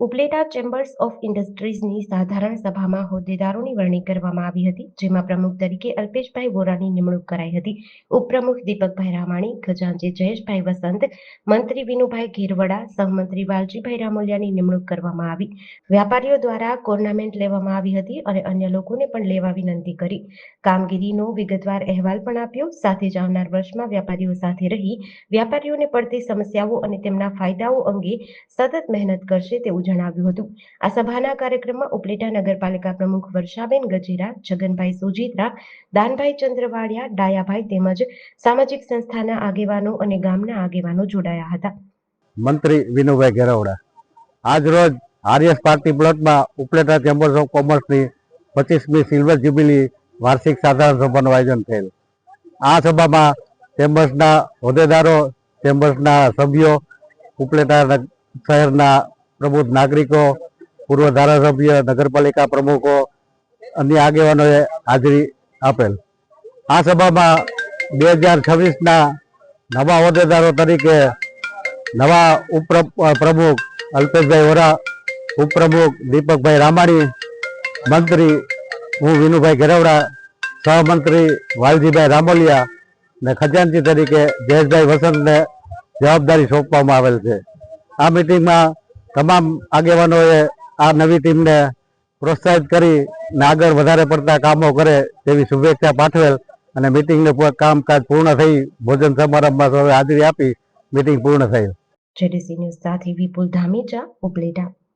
Upleta chambers of ઇન્ડસ્ટ્રીઝની સાધારણ સભામાં હોદ્દેદારોની વરણી કરવામાં આવી હતી, જેમાં પ્રમુખ તરીકે અલ્પેશભાઈ વોરાની નિમણૂક કરાઈ હતી. ઉપપ્રમુખ દીપકભાઈ રામાણી, ખજાનચી જયેશભાઈ વસંત, મંત્રી વિનુભાઈ ઘેરવડા, સહમંત્રી વાલજીભાઈ રામોલિયાની નિમણૂક કરવામાં આવી. વ્યાપારીઓ દ્વારા કોર્નામેન્ટ લેવામાં આવી હતી અને અન્ય લોકોને પણ લેવા વિનંતી કરી. કામગીરીનો વિગતવાર અહેવાલ પણ આપ્યો. સાથે જ આવનાર વર્ષમાં વ્યાપારીઓ સાથે રહી વ્યાપારીઓને પડતી સમસ્યાઓ અને તેમના ફાયદાઓ અંગે સતત મહેનત કરશે તેવું જણાવ્યું હતું. આ સભાના કાર્યક્રમમાં ઉપલેટા નગરપાલિકા પ્રમુખ વર્ષાબેન ગજેરા, છગનભાઈ સોજીત્રા, દાનભાઈ ચંદ્રવાડિયા, ડાયાભાઈ તેમજ સામાજિક સંસ્થાના આગેવાનો અને ગામના આગેવાનો જોડાયા હતા. મંત્રી વિનુભાઈ ઘેરવડા આજ રોજ આરએસ પાર્ટી પ્લોટમાં ઉપલેટા ચેમ્બર્સ ઓફ કોમર્સની 25મી સિલ્વર જ્યુબિલી વાર્ષિક સાધારણ સભાનું આયોજન થયેલ. આ સભામાં ચેમ્બર્સના હોદ્દેદારો, ચેમ્બર્સના સભ્યો, ઉપલેટા શહેરના પ્રબુદ્ધ નાગરિકો, પૂર્વ ધારાસભ્ય, નગરપાલિકા પ્રમુખો, અન્ય આગેવાનોએ હાજરી આપેલ. આ સભામાં 2026ના નવા હોદ્દેદારો તરીકે નવા ઉપપ્રમુખ અલ્પેશભાઈ વોરા, ઉપપ્રમુખ દીપકભાઈ રામાણી, મંત્રી હું વિનુભાઈ ઘેરવડા, સહમંત્રી વાલજીભાઈ રામોલિયા ને ખજાનચી તરીકે જયેશભાઈ વસંતને જવાબદારી સોંપવામાં આવેલ છે. આ મિટિંગમાં તમામ આગેવાનોએ આ નવી ટીમને પ્રોત્સાહિત કરી આગળ વધારે પડતા કામો કરે તેવી શુભેચ્છા પાઠવેલ અને મિટિંગને કામકાજ પૂર્ણ થઈ ભોજન સમારંભમાં હાજરી આપી મિટિંગ પૂર્ણ થઈ. જેડીસી ન્યૂઝ સાથે વિપુલ ધામીચા, ઉપલેટા.